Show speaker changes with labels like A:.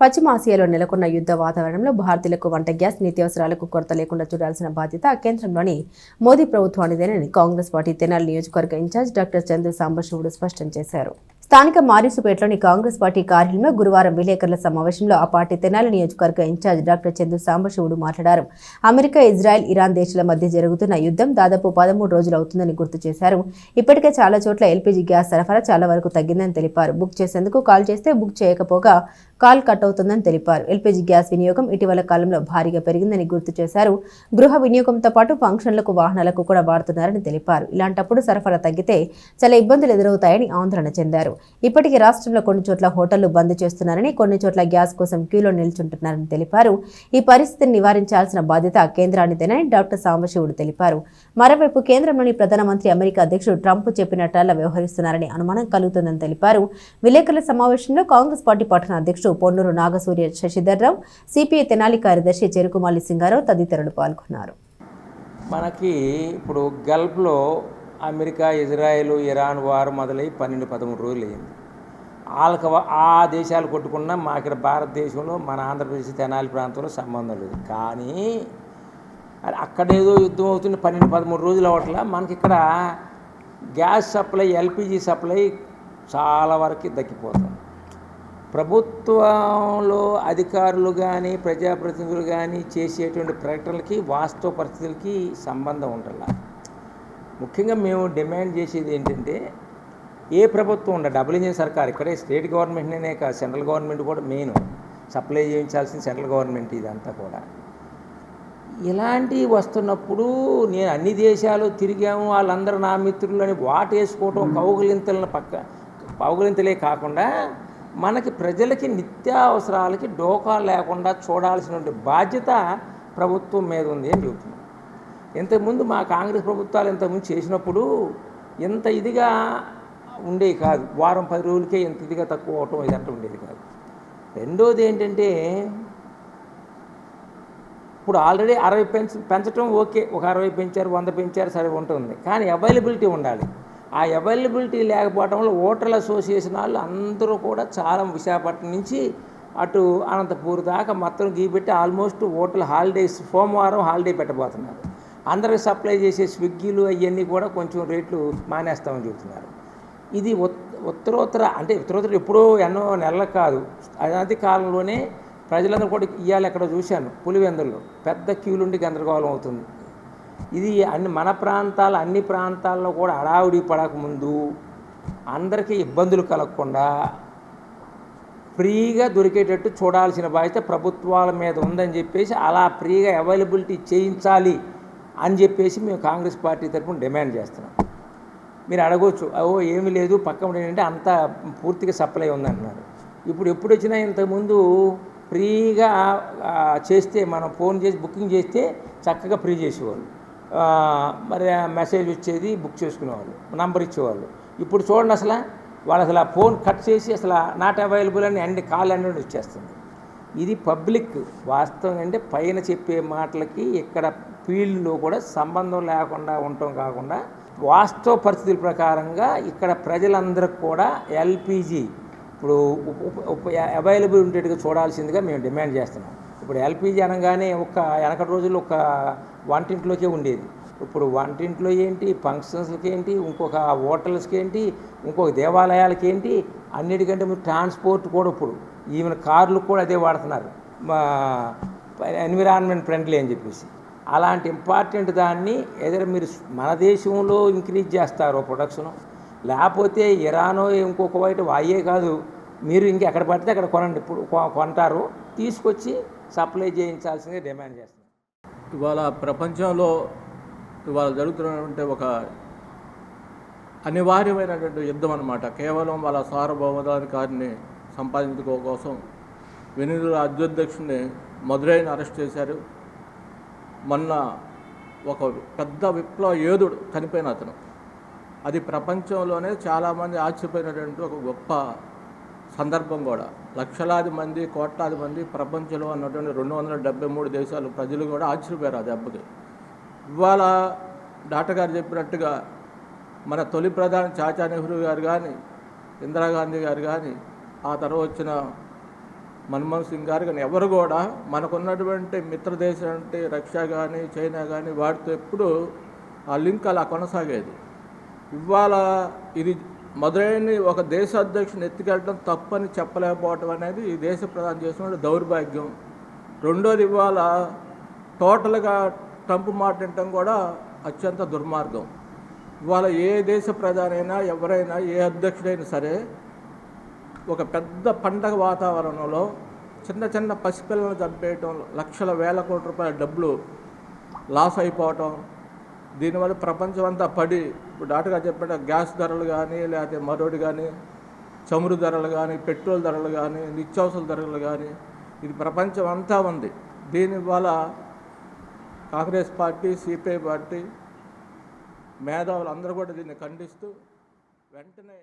A: పశ్చిమ ఆసియాలో నెలకొన్న యుద్ధ వాతావరణంలో భారతీయులకు వంట గ్యాస్, నిత్యావసరాలకు కొరత లేకుండా చూడాల్సిన బాధ్యత కేంద్రంలోని మోదీ ప్రభుత్వానిదేనని కాంగ్రెస్ పార్టీ తెనాలి నియోజకవర్గ ఇన్ఛార్జ్ డాక్టర్ చందు సాంబశివుడు స్పష్టం చేశారు. స్థానిక మారిసుపేటలోని కాంగ్రెస్ పార్టీ కార్యాలయంలో గురువారం విలేకరుల సమావేశంలో ఆ పార్టీ తెనాలి నియోజకవర్గ ఇన్ఛార్జ్ డాక్టర్ చందు సాంబశివుడు మాట్లాడారు. అమెరికా, ఇజ్రాయెల్, ఇరాన్ దేశాల మధ్య జరుగుతున్న యుద్ధం దాదాపు 13 రోజులు అవుతుందని గుర్తు చేశారు. ఇప్పటికే చాలా చోట్ల ఎల్పీజీ గ్యాస్ సరఫరా చాలా వరకు తగ్గిందని తెలిపారు. బుక్ చేసేందుకు కాల్ చేస్తే బుక్ చేయకపోగా కాల్ కట్ అవుతుందని తెలిపారు. ఎల్పీజీ గ్యాస్ వినియోగం ఇటీవల కాలంలో భారీగా పెరిగిందని గుర్తు చేశారు. గృహ వినియోగంతో పాటు ఫంక్షన్లకు, వాహనాలకు కూడా వాడుతున్నారని తెలిపారు. ఇలాంటప్పుడు సరఫరా తగ్గితే చాలా ఇబ్బందులు ఎదురవుతాయని ఆందోళన చెందారు. ఇప్పటికీ రాష్ట్రంలో కొన్ని చోట్ల హోటళ్లు బంద్ చేస్తున్నారని, కొన్ని చోట్ల గ్యాస్ కోసం క్యూలో నిల్చుంటున్నారని తెలిపారు. ఈ పరిస్థితిని నివారించాల్సిన బాధ్యత కేంద్రానిదేనని డాక్టర్ సాంబశివుడు తెలిపారు. మరోవైపు కేంద్రంలోని ప్రధానమంత్రి అమెరికా అధ్యక్షుడు ట్రంప్ చెప్పినట్లా వ్యవహరిస్తున్నారని అనుమానం కలుగుతుందని తెలిపారు. విలేకరుల సమావేశంలో కాంగ్రెస్ పార్టీ పట్టణ అధ్యక్షుడు పొన్నూరు నాగసూర్య శశిధర్రావు, సిపిఐ తెనాలి కార్యదర్శి చెరుకుమల్లి సింగారావు తదితరులు పాల్గొన్నారు.
B: మనకి ఇప్పుడు గల్ఫ్లో అమెరికా, ఇజ్రాయెల్, ఇరాన్ వారు మొదలై 12-13 రోజులు అయింది. వాళ్ళకి ఆ దేశాలు కొట్టుకున్నా మా ఇక్కడ భారతదేశంలో మన ఆంధ్రప్రదేశ్ తెనాలి ప్రాంతంలో సంబంధం లేదు. కానీ అక్కడేదో యుద్ధం అవుతుంది, 12-13 రోజులు అవ్వట్లా. మనకి ఇక్కడ గ్యాస్ సప్లై, ఎల్పిజి సప్లై చాలా వరకు దక్కిపోతుంది. ప్రభుత్వంలో అధికారులు కానీ ప్రజాప్రతినిధులు కానీ చేసేటువంటి ప్రకటనలకి వాస్తవ పరిస్థితులకి సంబంధం ఉండాలి. ముఖ్యంగా మేము డిమాండ్ చేసేది ఏంటంటే, ఏ ప్రభుత్వం ఉండ డబుల్ ఇంజిన్ సర్కార్, ఇక్కడే స్టేట్ గవర్నమెంట్నే కాదు, సెంట్రల్ గవర్నమెంట్ కూడా మెయిన్ సప్లై చేయించాల్సిన సెంట్రల్ గవర్నమెంట్. ఇదంతా కూడా ఇలాంటివి వస్తున్నప్పుడు నేను అన్ని దేశాలు తిరిగాము, వాళ్ళందరూ నా మిత్రులని వాటేసుకోవటం, కౌగులింతలే కాకుండా మనకి ప్రజలకి నిత్యావసరాలకి డోకా లేకుండా చూడాల్సినటువంటి బాధ్యత ప్రభుత్వం మీద ఉంది అని చెబుతున్నాం. ఇంతకుముందు మా కాంగ్రెస్ ప్రభుత్వాలు ఇంతకుముందు చేసినప్పుడు ఇంత ఇదిగా ఉండేవి కాదు. వారం 10 రోజులకే ఇంత ఇదిగా తక్కువ అవటం ఇదంతా ఉండేది కాదు. రెండోది ఏంటంటే, ఇప్పుడు ఆల్రెడీ 60 పెంచడం ఓకే, ఒక 60 పెంచారు, 100 పెంచారు, సరే ఉంటుంది. కానీ అవైలబిలిటీ ఉండాలి. ఆ అవైలబిలిటీ లేకపోవడంలో ఓటర్ల అసోసియేషన్ వాళ్ళు అందరూ కూడా చాలా విశాఖపట్నం నుంచి అటు అనంతపూర్ దాకా మొత్తం గీపెట్టి ఆల్మోస్ట్ ఓటర్ల హాలిడేస్, సోమవారం హాలిడే పెట్టబోతున్నారు. అందరికి సప్లై చేసే స్విగ్గీలు అవన్నీ కూడా కొంచెం రేట్లు మానేస్తామని చెబుతున్నారు. ఇది ఉత్తరోత్తర ఎప్పుడో ఎన్నో నెలలకు కాదు, అనాది కాలంలోనే ప్రజలందరూ కూడా ఇవాళ ఎక్కడో చూశాను, పులివెందుల్లో పెద్ద క్యూలుండి గందరగోళం అవుతుంది. ఇది అన్ని ప్రాంతాల్లో కూడా హడావుడి పడకముందు అందరికీ ఇబ్బందులు కలగకుండా ఫ్రీగా దొరికేటట్టు చూడాల్సిన బాధ్యత ప్రభుత్వాల మీద ఉందని చెప్పేసి, అలా ఫ్రీగా అవైలబిలిటీ చేయించాలి అని చెప్పేసి మేము కాంగ్రెస్ పార్టీ తరఫున డిమాండ్ చేస్తున్నాం. మీరు అడగవచ్చు, ఏమీ లేదు పక్కన ఏంటంటే అంతా పూర్తిగా సప్లై ఉందంటున్నారు. ఇప్పుడు ఎప్పుడు వచ్చినా ఇంతకుముందు ఫ్రీగా చేస్తే, మనం ఫోన్ చేసి బుకింగ్ చేస్తే చక్కగా ఫ్రీ చేసేవాళ్ళు, మరి మెసేజ్ వచ్చేది, బుక్ చేసుకునేవాళ్ళు, నంబర్ ఇచ్చేవాళ్ళు. ఇప్పుడు చూడండి, వాళ్ళు అసలు ఆ ఫోన్ కట్ చేసి అసలు నాట్ అవైలబుల్ అని అన్ని కాల్ అన్నీ వచ్చేస్తుంది. ఇది పబ్లిక్ వాస్తవం అంటే పైన చెప్పే మాటలకి ఇక్కడ ఫీల్డ్లో కూడా సంబంధం లేకుండా ఉండటం కాకుండా వాస్తవ పరిస్థితుల ప్రకారంగా ఇక్కడ ప్రజలందరికీ కూడా ఎల్పిజి ఇప్పుడు అవైలబుల్ ఉండేట్టుగా చూడాల్సిందిగా మేము డిమాండ్ చేస్తున్నాం. ఇప్పుడు ఎల్పిజి అనగానే వెనకటి రోజుల్లో ఒక వంటింట్లోకే ఉండేది. ఇప్పుడు వంటింట్లో ఏంటి, ఫంక్షన్స్కి ఏంటి, ఇంకొక హోటల్స్కి ఏంటి, ఇంకొక దేవాలయాలకి ఏంటి, అన్నిటికంటే మీరు ట్రాన్స్పోర్ట్ కూడా ఇప్పుడు ఈవెన్ కార్లు కూడా అదే వాడుతున్నారు, ఎన్విరాన్మెంట్ ఫ్రెండ్లీ అని చెప్పేసి. అలాంటి ఇంపార్టెంట్ దాన్ని ఏదైనా మీరు మన దేశంలో ఇంక్రీజ్ చేస్తారో ప్రొడక్షను, లేకపోతే ఇరానో ఇంకొక బయట అయ్యే కాదు, మీరు ఇంకెక్కడ పడితే అక్కడ కొనండి, ఇప్పుడు కొంటారు, తీసుకొచ్చి సప్లై చేయించాల్సిందిగా డిమాండ్ చేస్తున్నారు.
C: ఇవాళ ప్రపంచంలో ఇవాళ జరుగుతున్నటువంటి ఒక అనివార్యమైనటువంటి యుద్ధం అన్నమాట. కేవలం వాళ్ళ సార్వభౌమాధికారిని సంపాదించుకోవడం కోసం వెనుజులా అధ్యక్షుడిని మదురైని అరెస్ట్ చేశారు. మొన్న ఒక పెద్ద విప్లవ యోధుడు చనిపోయిన అతను, అది ప్రపంచంలోనే చాలామంది ఆశ్చర్యపోయినటువంటి ఒక గొప్ప సందర్భం కూడా. లక్షలాది మంది, కోట్లాది మంది ప్రపంచంలో ఉన్నటువంటి 273 దేశాలు ప్రజలు కూడా ఆశ్చర్యపోయారు ఆ దెబ్బకి. ఇవాళ డాక్టర్ గారు చెప్పినట్టుగా మన తొలి ప్రధాని చాచా నెహ్రూ గారు కానీ, ఇందిరాగాంధీ గారు కానీ, ఆ తర్వాత వచ్చిన మన్మోహన్ సింగ్ గారు కానీ ఎవరు కూడా మనకున్నటువంటి మిత్ర దేశం అంటే రష్యా కానీ చైనా కానీ వాటితో ఎప్పుడు ఆ లింక్ అలా కొనసాగేది. ఇవాళ ఇది మదురైని ఒక దేశ అధ్యక్షుని ఎత్తుకెళ్ళడం తప్పని చెప్పలేకపోవటం అనేది ఈ దేశ ప్రధాని చేసిన దౌర్భాగ్యం. రెండోది, ఇవాళ టోటల్గా ట్రంప్ మాట వినటం కూడా అత్యంత దుర్మార్గం. ఇవాళ ఏ దేశ ప్రధాని అయినా ఎవరైనా ఏ అధ్యక్షుడైనా సరే ఒక పెద్ద పండగ వాతావరణంలో చిన్న చిన్న పసిపిల్లలను చంపేయటం, లక్షల వేల కోట్ల రూపాయల డబ్బులు లాస్ అయిపోవటం, దీనివల్ల ప్రపంచం అంతా పడి ఇప్పుడు డాక్టర్ గారు చెప్పిన గ్యాస్ ధరలు కానీ లేకపోతే మరోటి కానీ చమురు ధరలు కానీ పెట్రోల్ ధరలు కానీ నిత్యావసర ధరలు కానీ ఇది ప్రపంచం అంతా ఉంది. దీనివల్ల కాంగ్రెస్ పార్టీ, సిపిఐ పార్టీ మేధావులు అందరూ కూడా దీన్ని ఖండిస్తూ వెంటనే